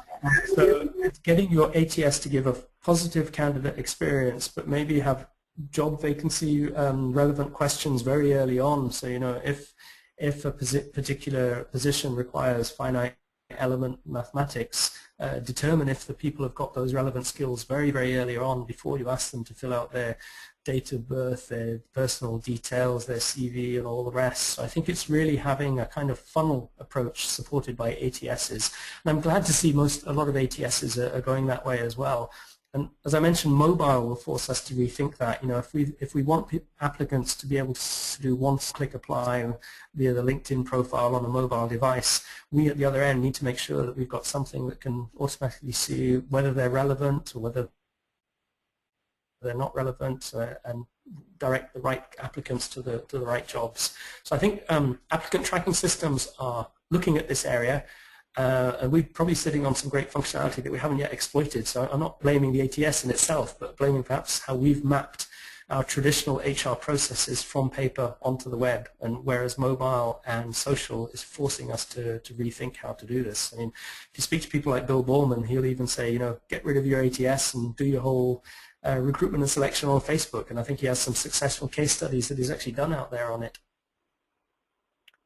So it's getting your ATS to give a positive candidate experience, but maybe have job vacancy relevant questions very early on. So if a particular position requires finite element mathematics, determine if the people have got those relevant skills very, very early on before you ask them to fill out their date of birth, their personal details, their CV and all the rest. So I think it's really having a kind of funnel approach supported by ATSs. And I'm glad to see a lot of ATSs are going that way as well. And as I mentioned, mobile will force us to rethink that. You know, if we want applicants to be able to do one-click apply via the LinkedIn profile on a mobile device, we at the other end need to make sure that we've got something that can automatically see whether they're relevant or whether they're not relevant, and direct the right applicants to the right jobs. So I think applicant tracking systems are looking at this area. And we're probably sitting on some great functionality that we haven't yet exploited. So I'm not blaming the ATS in itself, but blaming perhaps how we've mapped our traditional HR processes from paper onto the web, and whereas mobile and social is forcing us to rethink how to do this. I mean, if you speak to people like Bill Ballman, he'll even say, you know, get rid of your ATS and do your whole recruitment and selection on Facebook. And I think he has some successful case studies that he's actually done out there on it.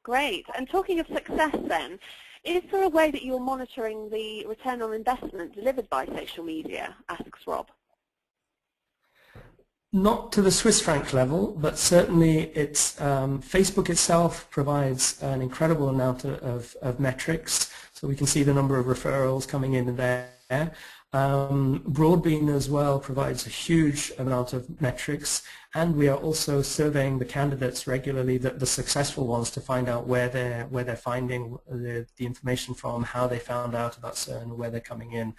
Great. And talking of success then, is there a way that you're monitoring the return on investment delivered by social media, asks Rob. Not to the Swiss franc level, but certainly it's Facebook itself provides an incredible amount of metrics, so we can see the number of referrals coming in there. Broadbean as well provides a huge amount of metrics, and we are also surveying the candidates regularly, the successful ones, to find out where they're finding the information from, how they found out about CERN, where they're coming in.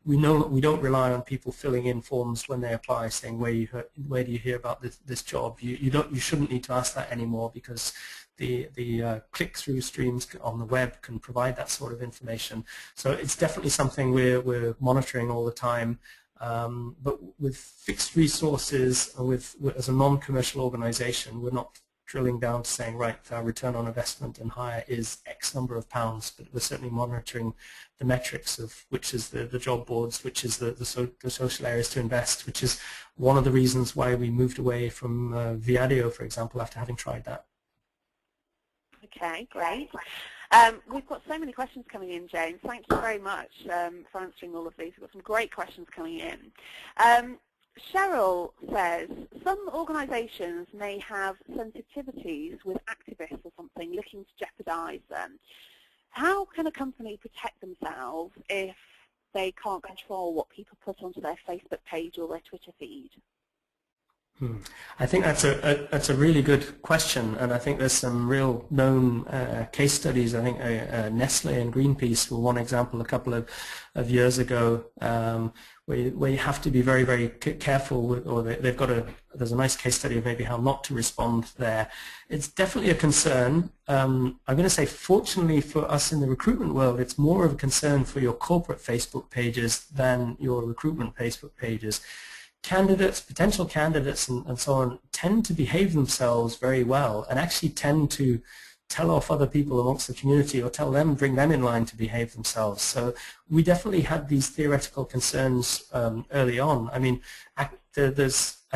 We know we don't rely on people filling in forms when they apply saying where do you hear about this job. You shouldn't need to ask that anymore, because the click-through streams on the web can provide that sort of information. So it's definitely something we're monitoring all the time. But with fixed resources, as a non-commercial organization, we're not drilling down to saying, right, our return on investment and hire is X number of pounds, but we're certainly monitoring the metrics of which is the job boards, which is the social areas to invest, which is one of the reasons why we moved away from Viadio, for example, after having tried that. Okay, great. We've got so many questions coming in, James. Thank you very much for answering all of these. We've got some great questions coming in. Cheryl says, some organisations may have sensitivities with activists or something looking to jeopardise them. How can a company protect themselves if they can't control what people put onto their Facebook page or their Twitter feed? I think that's a really good question, and I think there's some real known case studies. I think Nestle and Greenpeace were one example a couple of years ago, where you have to be very, very careful with, or there's a nice case study of maybe how not to respond there. It's definitely a concern. I'm going to say, fortunately for us in the recruitment world, it's more of a concern for your corporate Facebook pages than your recruitment Facebook pages. Candidates, potential candidates and so on, tend to behave themselves very well and actually tend to tell off other people amongst the community, or bring them in line to behave themselves. So we definitely had these theoretical concerns early on. I mean, I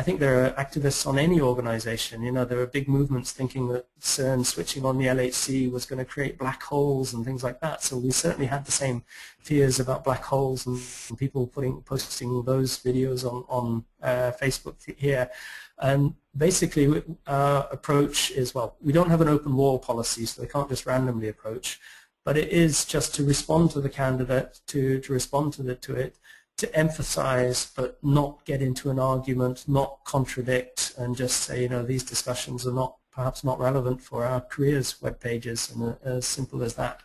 think there are activists on any organization. You know, there are big movements thinking that CERN switching on the LHC was going to create black holes and things like that. So we certainly had the same fears about black holes and people posting those videos on Facebook here. And basically our approach is, well, we don't have an open wall policy, so they can't just randomly approach, but it is just to respond to the candidate, to respond to it, to emphasize but not get into an argument, not contradict, and just say, you know, these discussions are perhaps not relevant for our careers web pages, and as simple as that.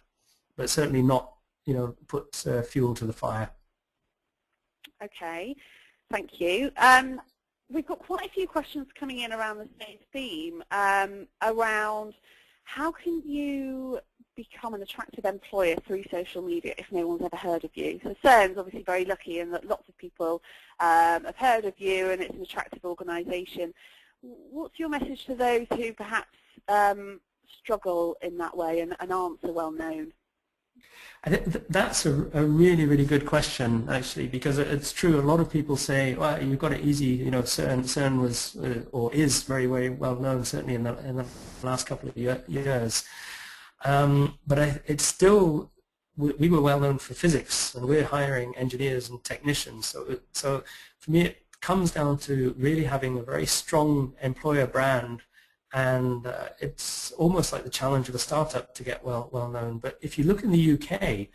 But certainly not, you know, put fuel to the fire. Okay, thank you. We've got quite a few questions coming in around the same theme, around how can you become an attractive employer through social media if no one's ever heard of you. So CERN's obviously very lucky in that lots of people have heard of you and it's an attractive organisation. What's your message to those who perhaps struggle in that way and aren't so well known? I think that's a really, really good question, actually, because it's true. A lot of people say, well, you've got it easy. You know, CERN was or is very, very well known, certainly in the last couple of years. But it's still, we were well known for physics, and we're hiring engineers and technicians. So for me, it comes down to really having a very strong employer brand, and it's almost like the challenge of a startup to get well known. But if you look in the UK,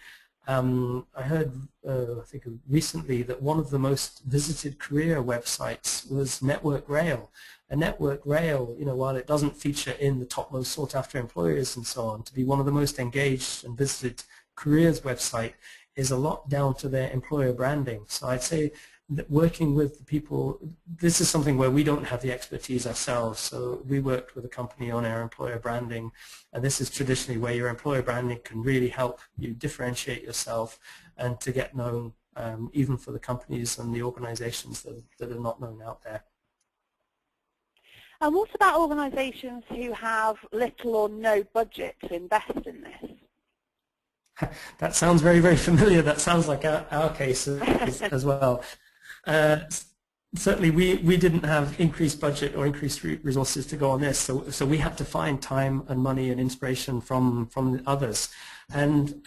I heard, I think recently, that one of the most visited career websites was Network Rail. And Network Rail, while it doesn't feature in the top most sought after employers and so on, to be one of the most engaged and visited careers website is a lot down to their employer branding. So I'd say that working with the people, this is something where we don't have the expertise ourselves. So we worked with a company on our employer branding, and this is traditionally where your employer branding can really help you differentiate yourself and to get known, even for the companies and the organizations that are not known out there. And what about organisations who have little or no budget to invest in this? That sounds very, very familiar. That sounds like our case as well. Certainly we didn't have increased budget or increased resources to go on this, so we had to find time and money and inspiration from others. And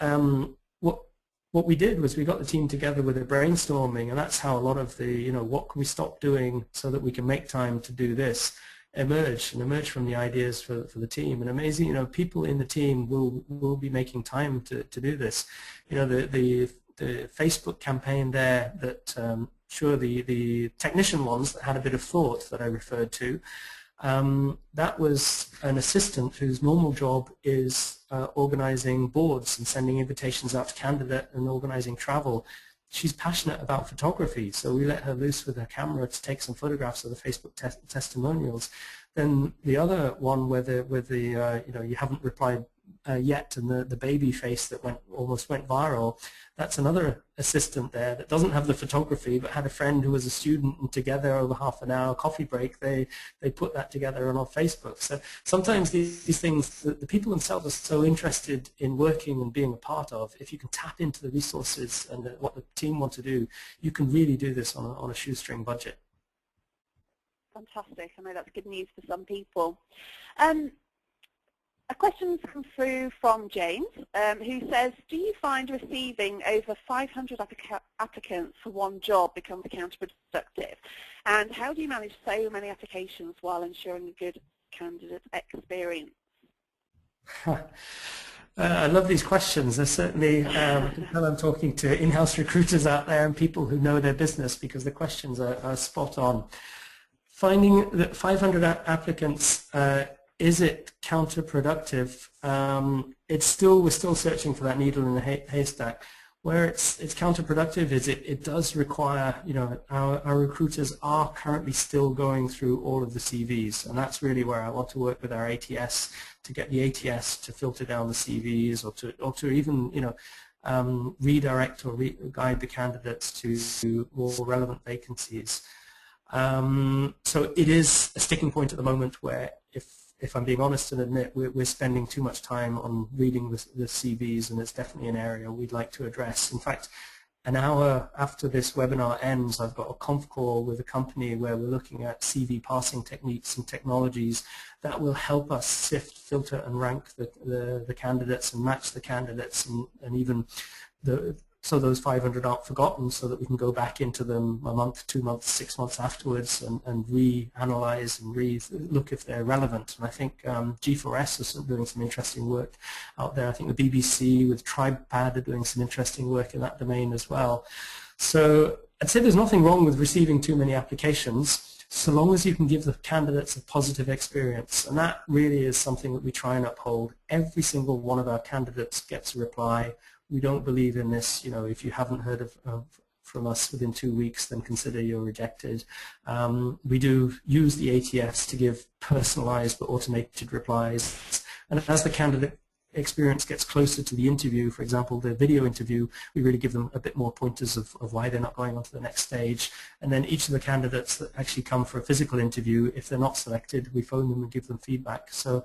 what we did was we got the team together with a brainstorming, and that's how a lot of the, what can we stop doing so that we can make time to do this, emerge from the ideas for the team. And amazing, people in the team will be making time to do this. The Facebook campaign there that sure, the technician ones that had a bit of thought that I referred to, that was an assistant whose normal job is organizing boards and sending invitations out to candidate and organizing travel. She's passionate about photography, so we let her loose with her camera to take some photographs of the Facebook testimonials. Then the other one where you haven't replied yet, and the baby face that almost went viral, that's another assistant there that doesn't have the photography but had a friend who was a student, and together over half an hour coffee break they put that together on Facebook. So sometimes these things, the people themselves are so interested in working and being a part of. If you can tap into the resources and what the team want to do, you can really do this on a shoestring budget. Fantastic. I know that's good news for some people. A question's come through from James, who says, do you find receiving over 500 applicants for one job becomes counterproductive? And how do you manage so many applications while ensuring a good candidate experience? I love these questions. There's certainly, I can tell I'm talking to in-house recruiters out there and people who know their business, because the questions are spot on. Finding that 500 applicants, is it counterproductive? We're still searching for that needle in the haystack. Where it's counterproductive is it does require, our recruiters are currently still going through all of the CVs, and that's really where I want to work with our ATS to get the ATS to filter down the CVs, or to even, redirect or guide the candidates to more relevant vacancies. So it is a sticking point at the moment where, if I'm being honest and admit, we're spending too much time on reading the CVs, and it's definitely an area we'd like to address. In fact, an hour after this webinar ends, I've got a conf call with a company where we're looking at CV parsing techniques and technologies that will help us sift, filter, and rank the candidates and match the candidates, and even so those 500 aren't forgotten, so that we can go back into them a month, 2 months, 6 months afterwards and reanalyze and look if they're relevant. And I think G4S is doing some interesting work out there. I think the BBC with TribePad are doing some interesting work in that domain as well. So I'd say there's nothing wrong with receiving too many applications, so long as you can give the candidates a positive experience. And that really is something that we try and uphold. Every single one of our candidates gets a reply. We don't believe in this, if you haven't heard from us within 2 weeks, then consider you're rejected. We do use the ATS to give personalized but automated replies. And as the candidate experience gets closer to the interview, for example, the video interview, we really give them a bit more pointers of why they're not going on to the next stage. And then each of the candidates that actually come for a physical interview, if they're not selected, we phone them and give them feedback. So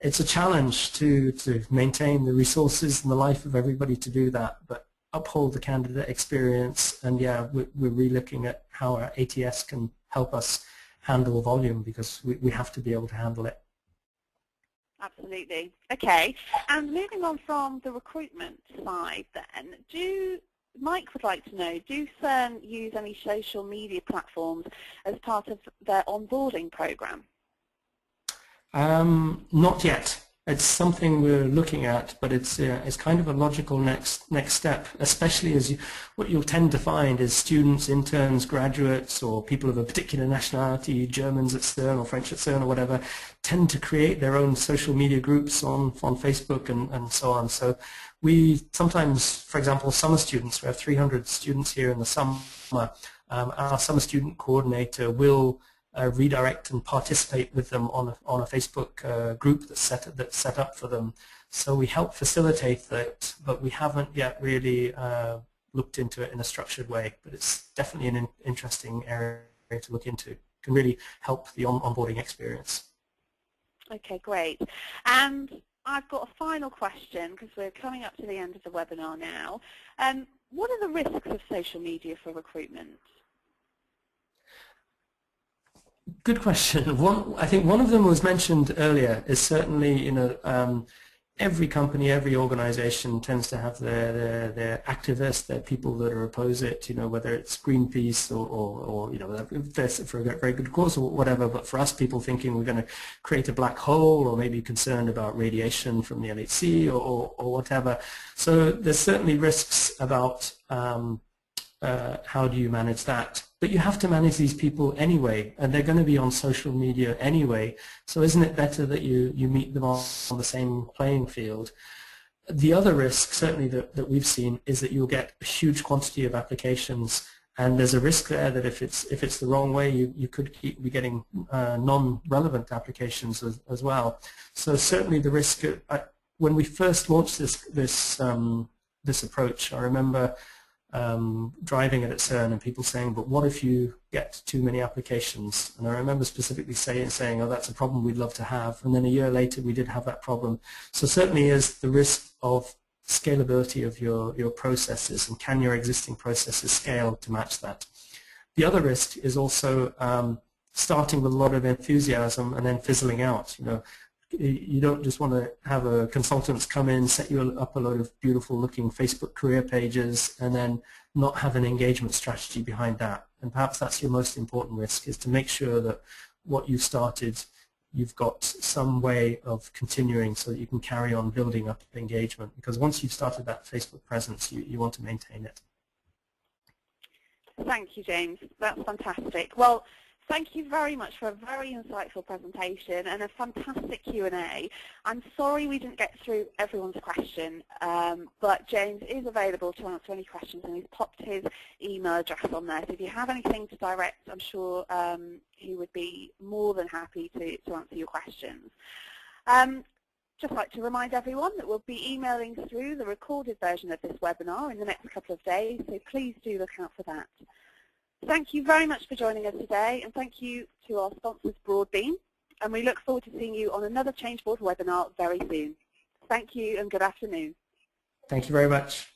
it's a challenge to maintain the resources and the life of everybody to do that, but uphold the candidate experience. And yeah, we're really looking at how our ATS can help us handle volume, because we have to be able to handle it. Absolutely. Okay. And moving on from the recruitment side then, Mike would like to know, do CERN use any social media platforms as part of their onboarding program? Not yet. It's something we're looking at, but it's kind of a logical next step, especially as what you'll tend to find is students, interns, graduates, or people of a particular nationality, Germans at CERN or French at CERN or whatever, tend to create their own social media groups on Facebook and so on. So we sometimes, for example, summer students, we have 300 students here in the summer. Our summer student coordinator will redirect and participate with them on a Facebook group that's set up for them. So we help facilitate that, but we haven't yet really looked into it in a structured way. But it's definitely an interesting area to look into. It can really help the onboarding experience. Okay, great. And I've got a final question because we're coming up to the end of the webinar now. What are the risks of social media for recruitment? Good question. I think one of them was mentioned earlier is certainly, every company, every organization tends to have their activists, their people that oppose it, whether it's Greenpeace or that's for a very good cause or whatever, but for us, people thinking we're going to create a black hole or maybe concerned about radiation from the LHC or whatever. So there's certainly risks about how do you manage that. But you have to manage these people anyway, and they're going to be on social media anyway, so isn't it better that you meet them on the same playing field? The other risk, certainly that we've seen, is that you'll get a huge quantity of applications, and there's a risk there that if it's the wrong way, you could be getting non-relevant applications as well. So certainly the risk, when we first launched this approach, I remember driving it at CERN and people saying, but what if you get too many applications? And I remember specifically saying, oh, that's a problem we'd love to have. And then a year later we did have that problem. So certainly is the risk of scalability of your processes, and can your existing processes scale to match that? The other risk is also starting with a lot of enthusiasm and then fizzling out. You don't just want to have consultants come in, set you up a load of beautiful looking Facebook career pages and then not have an engagement strategy behind that. And perhaps that's your most important risk, is to make sure that what you've started, you've got some way of continuing so that you can carry on building up engagement. Because once you've started that Facebook presence, you want to maintain it. Thank you, James. That's fantastic. Well, thank you very much for a very insightful presentation and a fantastic Q&A. I'm sorry we didn't get through everyone's question, but James is available to answer any questions, and he's popped his email address on there. So if you have anything to direct, I'm sure he would be more than happy to answer your questions. Just like to remind everyone that we'll be emailing through the recorded version of this webinar in the next couple of days, so please do look out for that. Thank you very much for joining us today, and thank you to our sponsors, Broadbean, and we look forward to seeing you on another Changeboard webinar very soon. Thank you and good afternoon. Thank you very much.